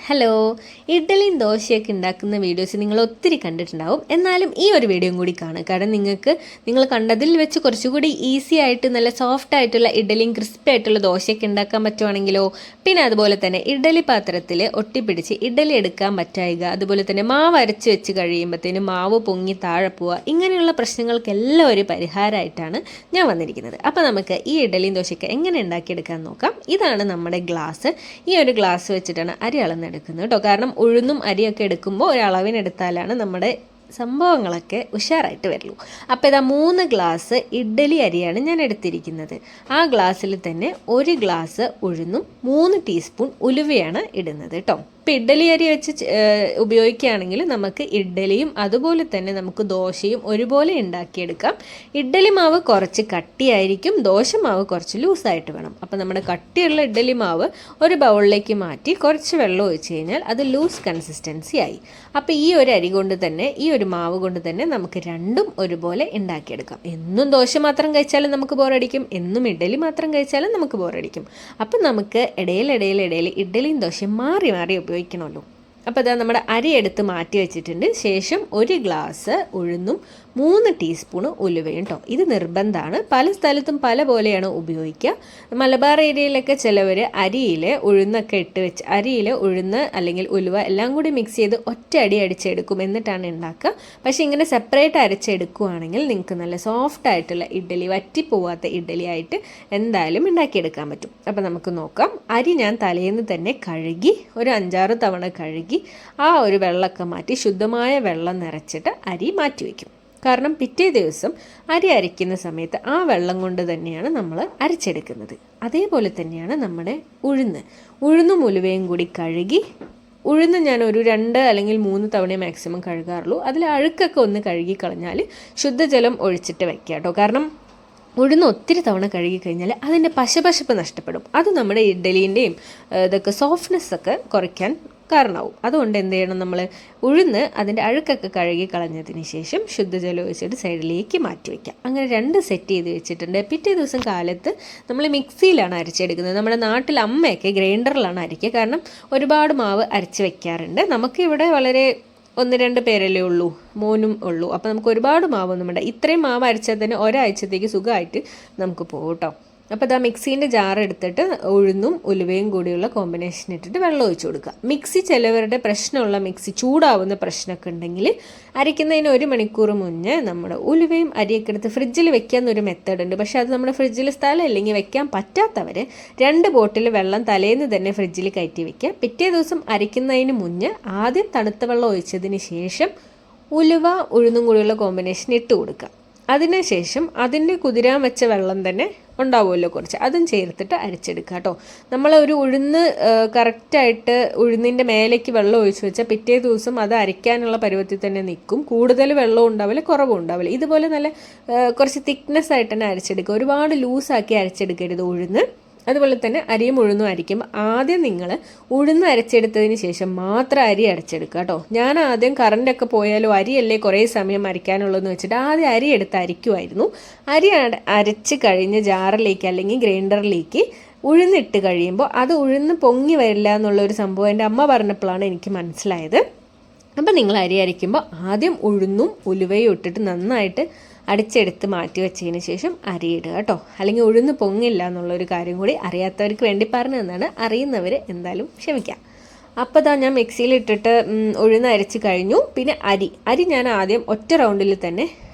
Hello, ഇഡ്ഡലിയും ദോശയൊക്കെ ഉണ്ടാക്കുന്ന വീഡിയോസ് നിങ്ങൾ ഒത്തിരി കണ്ടിട്ടുണ്ടാവും. എന്നാലും ഈ ഒരു വീഡിയോയും കൂടി കാണുക. കാരണം നിങ്ങൾ കണ്ടതിൽ വെച്ച് കുറച്ചുകൂടി ഈസി ആയിട്ട് നല്ല സോഫ്റ്റ് ആയിട്ടുള്ള ഇഡ്ഡലിയും ക്രിസ്പി ആയിട്ടുള്ള ദോശയൊക്കെ ഉണ്ടാക്കാൻ പറ്റുവാണെങ്കിലോ, പിന്നെ അതുപോലെ തന്നെ ഇഡ്ഡലി പാത്രത്തിൽ ഒട്ടിപ്പിടിച്ച് ഇഡ്ഡലി എടുക്കാൻ പറ്റായിക, അതുപോലെ തന്നെ മാവ് അരച്ച് വെച്ച് കഴിയുമ്പോഴത്തേനും മാവ് പൊങ്ങി താഴെ പോവുക, ഇങ്ങനെയുള്ള പ്രശ്നങ്ങൾക്കെല്ലാം ഒരു പരിഹാരമായിട്ടാണ് ഞാൻ വന്നിരിക്കുന്നത്. അപ്പോൾ നമുക്ക് ഈ ഇഡ്ഡലിയും ദോശയൊക്കെ എങ്ങനെ ഉണ്ടാക്കിയെടുക്കാൻ നോക്കാം. ഇതാണ് നമ്മുടെ ഗ്ലാസ്. ഈ ഒരു ഗ്ലാസ് വെച്ചിട്ടാണ് അരി അളന്നെടുക്കുന്നത് കേട്ടോ. കാരണം ഉഴുന്നും അരിയൊക്കെ എടുക്കുമ്പോൾ ഒരളവിനെടുത്താലാണ് നമ്മുടെ സംഭവങ്ങളൊക്കെ ഉഷാറായിട്ട് വരുള്ളൂ. അപ്പോൾ ഇതാ 3 ഗ്ലാസ് ഇഡ്ഡലി അരിയാണ് ഞാൻ എടുത്തിരിക്കുന്നത്. ആ ഗ്ലാസ്സിൽ തന്നെ 1 ഗ്ലാസ് ഉഴുന്നും 3 ടീസ്പൂൺ ഉലുവയാണ് ഇടുന്നത് കേട്ടോ. ഇപ്പോൾ ഇഡ്ഡലി അരി വെച്ച് ഉപയോഗിക്കുകയാണെങ്കിൽ നമുക്ക് ഇഡ്ഡലിയും അതുപോലെ തന്നെ നമുക്ക് ദോശയും ഒരുപോലെ ഉണ്ടാക്കിയെടുക്കാം. ഇഡ്ഡലി മാവ് കുറച്ച് കട്ടിയായിരിക്കും, ദോശ മാവ് കുറച്ച് ലൂസായിട്ട് വേണം. അപ്പോൾ നമ്മുടെ കട്ടിയുള്ള ഇഡ്ഡലി മാവ് ഒരു ബൗളിലേക്ക് മാറ്റി കുറച്ച് വെള്ളം ഒഴിച്ച് കഴിഞ്ഞാൽ അത് ലൂസ് കൺസിസ്റ്റൻസി ആയി. അപ്പോൾ ഈ ഒരു അരി കൊണ്ട് തന്നെ, ഈ ഒരു മാവ് കൊണ്ട് തന്നെ നമുക്ക് രണ്ടും ഒരുപോലെ ഉണ്ടാക്കിയെടുക്കാം. എന്നും ദോശ മാത്രം കഴിച്ചാലും നമുക്ക് ബോറടിക്കും, എന്നും ഇഡ്ഡലി മാത്രം കഴിച്ചാലും നമുക്ക് ബോറടിക്കും. അപ്പം നമുക്ക് ഇടയിൽ ഇഡ്ഡലിയും ദോശയും മാറി മാറി ഉപയോഗിക്കണമല്ലോ. അപ്പോൾ ഇതാ നമ്മുടെ അരി എടുത്ത് മാറ്റി വെച്ചിട്ടുണ്ട്. ശേഷം 1 ഗ്ലാസ് ഉഴുന്നും 3 ടീസ്പൂണ് ഉലുവയും കേട്ടോ. ഇത് നിർബന്ധമാണ്. പല സ്ഥലത്തും പല പോലെയാണ് ഉപയോഗിക്കുക. മലബാർ ഏരിയയിലൊക്കെ ചിലവർ അരിയിൽ ഉഴുന്നൊക്കെ ഇട്ട് വെച്ച്, അരിയിൽ ഉഴുന്ന് അല്ലെങ്കിൽ ഉലുവ എല്ലാം കൂടി മിക്സ് ചെയ്ത് ഒറ്റ അടി അടിച്ചെടുക്കും, എന്നിട്ടാണ് ഉണ്ടാക്കുക. പക്ഷേ ഇങ്ങനെ സെപ്പറേറ്റ് അരച്ചെടുക്കുകയാണെങ്കിൽ നിങ്ങൾക്ക് നല്ല സോഫ്റ്റ് ആയിട്ടുള്ള ഇഡ്ഡലി, വറ്റിപ്പോവാത്ത ഇഡ്ഡലി ആയിട്ട് എന്തായാലും ഉണ്ടാക്കിയെടുക്കാൻ പറ്റും. അപ്പോൾ നമുക്ക് നോക്കാം. അരി ഞാൻ തലേന്ന് തന്നെ കഴുകി ഒരു 5-6 തവണ കഴുകി ആ ഒരു വെള്ളമൊക്കെ മാറ്റി ശുദ്ധമായ വെള്ളം നിറച്ചിട്ട് അരി മാറ്റി വയ്ക്കും. കാരണം പിറ്റേ ദിവസം അരി അരയ്ക്കുന്ന സമയത്ത് ആ വെള്ളം കൊണ്ട് തന്നെയാണ് നമ്മൾ അരച്ചെടുക്കുന്നത്. അതേപോലെ തന്നെയാണ് നമ്മുടെ ഉഴുന്നും ഉലുവയും കൂടി കഴുകി, ഉഴുന്ന് ഞാൻ ഒരു 2 അല്ലെങ്കിൽ 3 തവണ മാക്സിമം കഴുകാറുള്ളൂ. അതിൽ അഴുക്കൊക്കെ ഒന്ന് കഴുകി കളഞ്ഞാൽ ശുദ്ധജലം ഒഴിച്ചിട്ട് വയ്ക്കുക കേട്ടോ. കാരണം ഉഴുന്ന് ഒത്തിരി തവണ കഴുകി കഴിഞ്ഞാൽ അതിൻ്റെ പശപശപ്പ് നഷ്ടപ്പെടും. അത് നമ്മുടെ ഇഡ്ഡലീൻ്റെയും ഇതൊക്കെ സോഫ്റ്റ്നെസ്സൊക്കെ കുറയ്ക്കാൻ കാരണമാവും. അതുകൊണ്ട് എന്ത് ചെയ്യണം, നമ്മൾ ഉഴുന്ന് അതിൻ്റെ അഴുക്കൊക്കെ കഴുകി കളഞ്ഞതിന് ശേഷം ശുദ്ധജലം ഒഴിച്ചിട്ട് സൈഡിലേക്ക് മാറ്റി വയ്ക്കാം. അങ്ങനെ 2 സെറ്റ് ചെയ്ത് വെച്ചിട്ടുണ്ട്. പിറ്റേ ദിവസം കാലത്ത് നമ്മൾ മിക്സിയിലാണ് അരച്ചെടുക്കുന്നത്. നമ്മുടെ നാട്ടിൽ അമ്മയൊക്കെ ഗ്രൈൻഡറിലാണ് അരയ്ക്കുക. കാരണം ഒരുപാട് മാവ് അരച്ച് വെക്കാറുണ്ട്. നമുക്കിവിടെ വളരെ 1-2 പേരല്ലേ ഉള്ളൂ, മോനും ഉള്ളൂ. അപ്പോൾ നമുക്ക് ഒരുപാട് മാവൊന്നും വേണ്ട. ഇത്രയും മാവ് അരച്ചാൽ തന്നെ ഒരാഴ്ചത്തേക്ക് സുഖമായിട്ട് നമുക്ക് പോകും കേട്ടോ. അപ്പോൾ ഇതാ മിക്സീൻ്റെ ജാർ എടുത്തിട്ട് ഉഴുന്നും ഉലുവയും കൂടിയുള്ള കോമ്പിനേഷൻ ഇട്ടിട്ട് വെള്ളം ഒഴിച്ചു കൊടുക്കുക. മിക്സി ചിലവരുടെ പ്രശ്നമുള്ള മിക്സി ചൂടാവുന്ന പ്രശ്നമൊക്കെ ഉണ്ടെങ്കിൽ അരയ്ക്കുന്നതിന് 1 മണിക്കൂർ മുന്നേ നമ്മുടെ ഉലുവയും അരിയൊക്കെ എടുത്ത് ഫ്രിഡ്ജിൽ വെക്കാമെന്നൊരു മെത്തേഡ് ഉണ്ട്. പക്ഷേ അത് നമ്മുടെ ഫ്രിഡ്ജിൽ സ്ഥലം ഇല്ലെങ്കിൽ വെക്കാൻ പറ്റാത്തവർ 2 ബോട്ടിൽ വെള്ളം തലേന്ന് തന്നെ ഫ്രിഡ്ജിൽ കയറ്റി വെക്കുക. പിറ്റേ ദിവസം അരയ്ക്കുന്നതിന് മുന്നേ ആദ്യം തണുത്ത വെള്ളം ഒഴിച്ചതിന് ശേഷം ഉലുവ ഉഴുന്നും കൂടിയുള്ള കോമ്പിനേഷൻ ഇട്ട് കൊടുക്കുക. അതിനുശേഷം അതിൻ്റെ കുതിരാൻ വെച്ച വെള്ളം തന്നെ ഉണ്ടാവുമല്ലോ കുറച്ച്, അതും ചേർത്തിട്ട് അരച്ചെടുക്കുക കേട്ടോ. നമ്മൾ ഒരു ഉഴുന്ന് കറക്റ്റായിട്ട് ഉഴുന്നിൻ്റെ മേലേക്ക് വെള്ളം ഒഴിച്ച് വെച്ചാൽ പിറ്റേ ദിവസം അത് അരയ്ക്കാനുള്ള പരുവത്തിൽ തന്നെ നിൽക്കും. കൂടുതൽ വെള്ളവും ഉണ്ടാവില്ല, കുറവും ഉണ്ടാവില്ല. ഇതുപോലെ നല്ല കുറച്ച് തിക്നെസ് ആയിട്ട് തന്നെ അരച്ചെടുക്കുക. ഒരുപാട് ലൂസാക്കി അരച്ചെടുക്കരുത് ഉഴുന്ന്. അതുപോലെ തന്നെ അരിയും ഉഴുന്നും അരയ്ക്കുമ്പോൾ ആദ്യം നിങ്ങൾ ഉഴുന്ന് അരച്ചെടുത്തതിന് ശേഷം മാത്രം അരി അരച്ചെടുക്കുക കേട്ടോ. ഞാൻ ആദ്യം കറണ്ടൊക്കെ പോയാലും അരിയല്ലേ കുറേ സമയം അരയ്ക്കാനുള്ളതെന്ന് വെച്ചിട്ട് ആദ്യം അരി എടുത്ത് അരയ്ക്കുമായിരുന്നു. അരി അരച്ച് കഴിഞ്ഞ് ജാറിലേക്ക് അല്ലെങ്കിൽ ഗ്രൈൻഡറിലേക്ക് ഉഴുന്നിട്ട് കഴിയുമ്പോൾ അത് ഉഴുന്ന് പൊങ്ങി വരില്ല എന്നുള്ളൊരു സംഭവം എൻ്റെ അമ്മ പറഞ്ഞപ്പോഴാണ് എനിക്ക് മനസ്സിലായത്. അപ്പം നിങ്ങൾ അരി അരയ്ക്കുമ്പോൾ ആദ്യം ഉഴുന്നും ഉലുവയും ഇട്ടിട്ട് നന്നായിട്ട് അടിച്ചെടുത്ത് മാറ്റി വെച്ചതിന് ശേഷം അരിയിടുക കേട്ടോ. അല്ലെങ്കിൽ ഉഴുന്ന് പൊങ്ങില്ല എന്നുള്ളൊരു കാര്യം കൂടി അറിയാത്തവർക്ക് വേണ്ടി പറഞ്ഞു തന്നാണ്. അറിയുന്നവർ എന്തായാലും ക്ഷമിക്കാം. അപ്പോൾ ഇതാ ഞാൻ മിക്സിയിലിട്ടിട്ട് ഉഴുന്ന് അരച്ച് കഴിഞ്ഞു. പിന്നെ അരി ഞാൻ ആദ്യം ഒറ്റ റൗണ്ടിൽ തന്നെ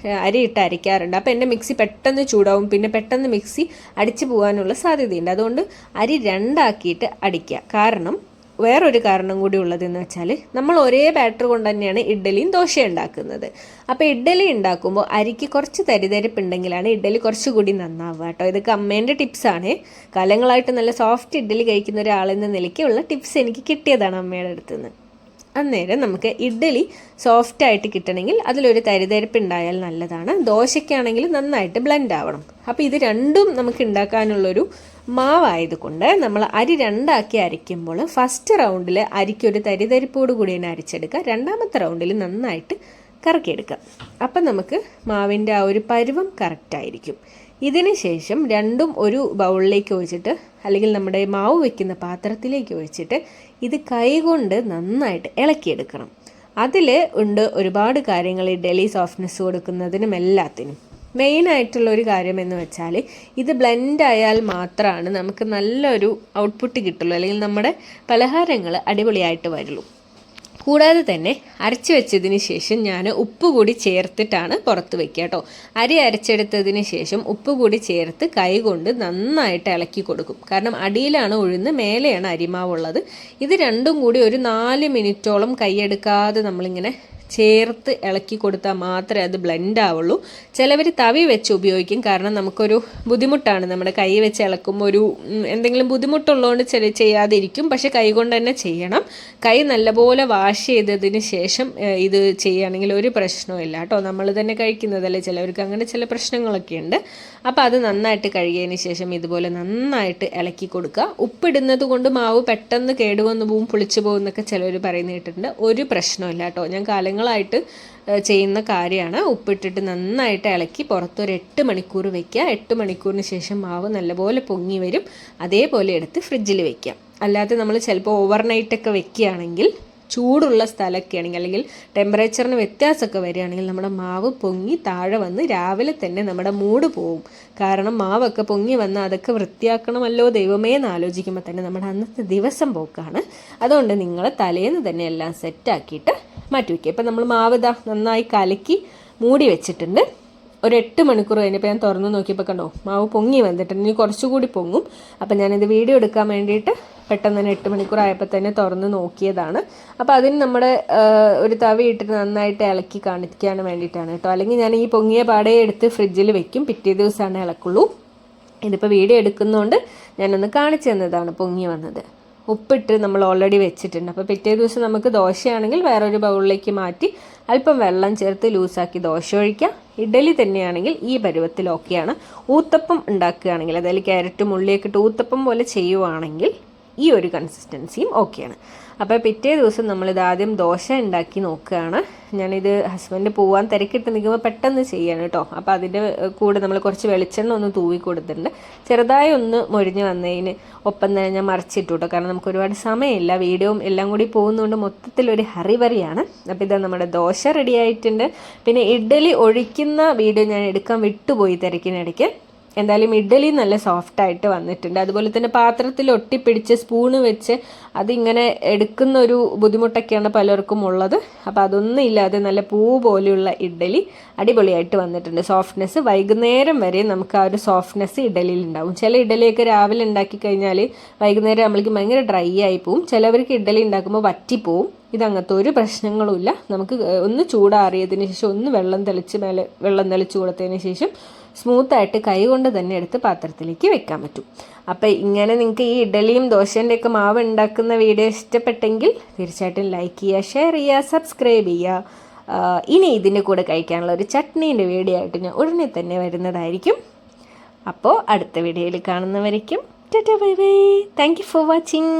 അരി ഇട്ട് അരയ്ക്കാറുണ്ട്. അപ്പോൾ എൻ്റെ മിക്സി പെട്ടെന്ന് ചൂടാവും, പിന്നെ പെട്ടെന്ന് മിക്സി അടിച്ചു പോകാനുള്ള സാധ്യതയുണ്ട്. അതുകൊണ്ട് അരി 2 ആക്കിയിട്ട് അടിക്കുക. കാരണം വേറൊരു കാരണം കൂടി ഉള്ളതെന്ന് വെച്ചാൽ നമ്മൾ ഒരേ ബാറ്റർ കൊണ്ട് തന്നെയാണ് ഇഡ്ഡലിയും ദോശയും ഉണ്ടാക്കുന്നത്. അപ്പോൾ ഇഡ്ഡലി ഉണ്ടാക്കുമ്പോൾ അരിക്ക് കുറച്ച് തരിതരിപ്പുണ്ടെങ്കിലാണ് ഇഡ്ഡലി കുറച്ചുകൂടി നന്നാവുക കേട്ടോ. ഇതൊക്കെ അമ്മേൻ്റെ ടിപ്സാണ്. കാലങ്ങളായിട്ട് നല്ല സോഫ്റ്റ് ഇഡ്ഡലി കഴിക്കുന്ന ഒരാളെന്ന നിലയ്ക്കുള്ള ടിപ്സ് എനിക്ക് കിട്ടിയതാണ് അമ്മയുടെ അടുത്തുനിന്ന്. അന്നേരം നമുക്ക് ഇഡ്ഡലി സോഫ്റ്റായിട്ട് കിട്ടണമെങ്കിൽ അതിലൊരു തരിതരിപ്പ് ഉണ്ടായാൽ നല്ലതാണ്. ദോശയ്ക്കാണെങ്കിൽ നന്നായിട്ട് ബ്ലെൻഡ് ആവണം. അപ്പോൾ ഇത് രണ്ടും നമുക്ക് ഉണ്ടാക്കാനുള്ളൊരു മാവായതുകൊണ്ട് നമ്മൾ അരി 2 ആക്കി അരയ്ക്കുമ്പോൾ ഫസ്റ്റ് റൗണ്ടിൽ അരിക്കൊരു തരിതരിപ്പോട് കൂടി തന്നെ അരച്ചെടുക്കുക. 2ാമത്തെ റൗണ്ടിൽ നന്നായിട്ട് കറക്കിയെടുക്കുക. അപ്പം നമുക്ക് മാവിൻ്റെ ആ ഒരു പരുവം കറക്റ്റായിരിക്കും. ഇതിന് ശേഷം രണ്ടും ഒരു ബൗളിലേക്ക് ഒഴിച്ചിട്ട് അല്ലെങ്കിൽ നമ്മുടെ മാവ് വെക്കുന്ന പാത്രത്തിലേക്ക് ഒഴിച്ചിട്ട് ഇത് കൈകൊണ്ട് നന്നായിട്ട് ഇളക്കിയെടുക്കണം. അതിൽ ഉണ്ട് ഒരുപാട് കാര്യങ്ങൾ ഇഡ്ഡലി സോഫ്റ്റ്നെസ് കൊടുക്കുന്നതിനും എല്ലാത്തിനും. മെയിനായിട്ടുള്ള ഒരു കാര്യം എന്ന് വെച്ചാൽ ഇത് ബ്ലെൻഡ് ആയാൽ മാത്രമാണ് നമുക്ക് നല്ലൊരു ഔട്ട്പുട്ട് കിട്ടുള്ളൂ, അല്ലെങ്കിൽ നമ്മുടെ പലഹാരങ്ങൾ അടിപൊളിയായിട്ട് വരുള്ളൂ. കൂടാതെ തന്നെ അരച്ച് വെച്ചതിന് ശേഷം ഞാൻ ഉപ്പ് കൂടി ചേർത്തിട്ടാണ് പുറത്ത് വെക്കുക കേട്ടോ. അരി അരച്ചെടുത്തതിന് ശേഷം ഉപ്പ് കൂടി ചേർത്ത് കൈകൊണ്ട് നന്നായിട്ട് ഇളക്കി കൊടുക്കും. കാരണം അടിയിലാണ് ഉഴുന്ന്, മേലെയാണ് അരിമാവുള്ളത്. ഇത് രണ്ടും കൂടി ഒരു 4 മിനിറ്റോളം കൈയെടുക്കാതെ നമ്മളിങ്ങനെ ചേർത്ത് ഇളക്കി കൊടുത്താൽ മാത്രമേ അത് ബ്ലെൻഡ് ആവുള്ളൂ. ചിലവർ തവി വെച്ച് ഉപയോഗിക്കും, കാരണം നമുക്കൊരു ബുദ്ധിമുട്ടാണ് നമ്മുടെ കൈ വെച്ച് ഇളക്കുമ്പോൾ ഒരു എന്തെങ്കിലും ബുദ്ധിമുട്ടുള്ളതുകൊണ്ട് ചെയ്യാതിരിക്കും. പക്ഷേ കൈ കൊണ്ട് തന്നെ ചെയ്യണം. കൈ നല്ലപോലെ വാഷ് ചെയ്തതിന് ശേഷം ഇത് ചെയ്യുകയാണെങ്കിൽ ഒരു പ്രശ്നവുമില്ല കേട്ടോ. നമ്മൾ തന്നെ കഴിക്കുന്നതല്ലേ, ചിലവർക്ക് അങ്ങനെ ചില പ്രശ്നങ്ങളൊക്കെ ഉണ്ട്. അപ്പോൾ അത് നന്നായിട്ട് കഴുകിയതിന് ശേഷം ഇതുപോലെ നന്നായിട്ട് ഇളക്കി കൊടുക്കുക. ഉപ്പിടുന്നത് കൊണ്ട് മാവ് പെട്ടെന്ന് കേടുവന്ന് പോവും, പുളിച്ചു പോകും എന്നൊക്കെ ചിലവർ പറയുന്ന കേട്ടിട്ടുണ്ട്. ഒരു പ്രശ്നമില്ല കേട്ടോ. ഞാൻ കാലങ്ങളായിട്ട് ചെയ്യുന്ന കാര്യമാണ്. ഉപ്പിട്ടിട്ട് നന്നായിട്ട് ഇളക്കി പുറത്തൊരു 8 മണിക്കൂർ വയ്ക്കുക. 8 മണിക്കൂറിന് ശേഷം മാവ് നല്ലപോലെ പൊങ്ങി വരും. അതേപോലെ എടുത്ത് ഫ്രിഡ്ജിൽ വയ്ക്കാം. അല്ലാതെ നമ്മൾ ചിലപ്പോൾ ഓവർനൈറ്റൊക്കെ വെക്കുകയാണെങ്കിൽ, ചൂടുള്ള സ്ഥലമൊക്കെ ആണെങ്കിൽ, അല്ലെങ്കിൽ ടെമ്പറേച്ചറിന് വ്യത്യാസമൊക്കെ വരികയാണെങ്കിൽ നമ്മുടെ മാവ് പൊങ്ങി താഴെ വന്ന് രാവിലെ തന്നെ നമ്മുടെ മൂഡ് പോവും. കാരണം മാവൊക്കെ പൊങ്ങി വന്ന് അതൊക്കെ വൃത്തിയാക്കണമല്ലോ ദൈവമേ എന്ന് ആലോചിക്കുമ്പോൾ തന്നെ നമ്മുടെ അന്നത്തെ ദിവസം പോക്കാണ്. അതുകൊണ്ട് നിങ്ങൾ തലേന്ന് തന്നെ എല്ലാം സെറ്റാക്കിയിട്ട് മാറ്റി വയ്ക്കുക. ഇപ്പം നമ്മൾ മാവ് ഇതാ നന്നായി കലക്കി മൂടി വെച്ചിട്ടുണ്ട്. ഒരു 8 മണിക്കൂർ കഴിഞ്ഞപ്പോൾ ഞാൻ തുറന്ന് നോക്കിയപ്പോൾ കണ്ടോ മാവ് പൊങ്ങി വന്നിട്ടുണ്ട്. ഇനി കുറച്ചുകൂടി പൊങ്ങും. അപ്പം ഞാനിത് വീഡിയോ എടുക്കാൻ വേണ്ടിയിട്ട് പെട്ടെന്ന് തന്നെ 8 മണിക്കൂർ ആയപ്പോൾ തന്നെ തുറന്ന് നോക്കിയതാണ്. അപ്പോൾ അതിന് നമ്മുടെ ഒരു തവി ഇട്ടിട്ട് നന്നായിട്ട് ഇളക്കി കാണിക്കാൻ വേണ്ടിയിട്ടാണ് കേട്ടോ. അല്ലെങ്കിൽ ഞാൻ ഈ പൊങ്ങിയ പാടെ എടുത്ത് ഫ്രിഡ്ജിൽ വെക്കും, പിറ്റേ ദിവസമാണ് ഇളക്കുള്ളൂ. ഇതിപ്പോൾ വീഡിയോ എടുക്കുന്നതുകൊണ്ട് ഞാനൊന്ന് കാണിച്ചു തന്നതാണ് പൊങ്ങി വന്നത്. ഉപ്പിട്ട് നമ്മൾ ഓൾറെഡി വെച്ചിട്ടുണ്ട്. അപ്പോൾ പിറ്റേ ദിവസം നമുക്ക് ദോശയാണെങ്കിൽ വേറൊരു ബൗളിലേക്ക് മാറ്റി അല്പം വെള്ളം ചേർത്ത് ലൂസാക്കി ദോശ ഒഴിക്കാം. ഇഡ്ഡലി തന്നെയാണെങ്കിൽ ഈ പരുവത്തിലൊക്കെയാണ്. ഊത്തപ്പം ഉണ്ടാക്കുകയാണെങ്കിൽ, അതായത് ക്യാരറ്റും ഉള്ളിയൊക്കെ ഇട്ട് ഊത്തപ്പം പോലെ ചെയ്യുവാണെങ്കിൽ ഈ ഒരു കൺസിസ്റ്റൻസിയും ഓക്കെയാണ്. അപ്പോൾ പിറ്റേ ദിവസം നമ്മളിത് ആദ്യം ദോശ ഉണ്ടാക്കി നോക്കുകയാണ്. ഞാനിത് ഹസ്ബൻഡ് പോകാൻ തിരക്കിട്ട് നിൽക്കുമ്പോൾ പെട്ടെന്ന് ചെയ്യാണ് കേട്ടോ. അപ്പോൾ അതിൻ്റെ കൂടെ നമ്മൾ കുറച്ച് വെളിച്ചെണ്ണ ഒന്ന് തൂവി കൊടുത്തിട്ടുണ്ട്. ചെറുതായി ഒന്ന് മൊരിഞ്ഞ് വന്നതിന് ഒപ്പം തന്നെ ഞാൻ മറിച്ചിട്ടു കേട്ടോ. കാരണം നമുക്ക് ഒരുപാട് സമയമില്ല, വീഡിയോയും എല്ലാം കൂടി പോകുന്നതുകൊണ്ട് മൊത്തത്തിലൊരു ഹറിവറിയാണ്. അപ്പോൾ ഇതാ നമ്മുടെ ദോശ റെഡി ആയിട്ടുണ്ട്. പിന്നെ ഇഡ്ഡലി ഒഴിക്കുന്ന വീഡിയോ ഞാൻ എടുക്കാൻ വിട്ടുപോയി തിരക്കിനിടയ്ക്ക്. എന്തായാലും ഇഡ്ഡലി നല്ല സോഫ്റ്റായിട്ട് വന്നിട്ടുണ്ട്. അതുപോലെ തന്നെ പാത്രത്തിൽ ഒട്ടിപ്പിടിച്ച് സ്പൂണ് വെച്ച് അതിങ്ങനെ എടുക്കുന്ന ഒരു ബുദ്ധിമുട്ടൊക്കെയാണ് പലർക്കും ഉള്ളത്. അപ്പോൾ അതൊന്നും ഇല്ലാതെ നല്ല പൂ പോലെയുള്ള ഇഡ്ഡലി അടിപൊളിയായിട്ട് വന്നിട്ടുണ്ട്. സോഫ്റ്റ്നെസ് വൈകുന്നേരം വരെ നമുക്ക് ആ ഒരു സോഫ്റ്റ്നെസ് ഇഡ്ഡലിയിൽ ഉണ്ടാവും. ചില ഇഡ്ഡലിയൊക്കെ രാവിലെ ഉണ്ടാക്കി കഴിഞ്ഞാൽ വൈകുന്നേരം നമ്മൾക്ക് ഭയങ്കര ഡ്രൈ ആയി പോവും. ചിലവർക്ക് ഇഡ്ഡലി ഉണ്ടാക്കുമ്പോൾ വറ്റിപ്പോവും. ഇതങ്ങനത്തെ ഒരു പ്രശ്നങ്ങളുമില്ല. നമുക്ക് ഒന്ന് ചൂടാറിയതിന് ശേഷം ഒന്ന് വെള്ളം തെളിച്ച് കൊടുത്തതിന് ശേഷം സ്മൂത്തായിട്ട് കൈ കൊണ്ട് തന്നെ എടുത്ത് പാത്രത്തിലേക്ക് വെക്കാൻ പറ്റും. അപ്പോൾ ഇങ്ങനെ നിങ്ങൾക്ക് ഈ ഇഡ്ഡലിയും ദോശേൻ്റെയൊക്കെ മാവ് ഉണ്ടാക്കുന്ന വീഡിയോ ഇഷ്ടപ്പെട്ടെങ്കിൽ തീർച്ചയായിട്ടും ലൈക്ക് ചെയ്യുക, ഷെയർ ചെയ്യുക, സബ്സ്ക്രൈബ് ചെയ്യുക. ഇനി ഇതിൻ്റെ കൂടെ കഴിക്കാനുള്ള ഒരു ചട്നീൻ്റെ വീഡിയോ ആയിട്ട് ഞാൻ ഉടനെ തന്നെ വരുന്നതായിരിക്കും. അപ്പോൾ അടുത്ത വീഡിയോയിൽ കാണുന്നവരേക്കും tata bye bye. Thank you for watching.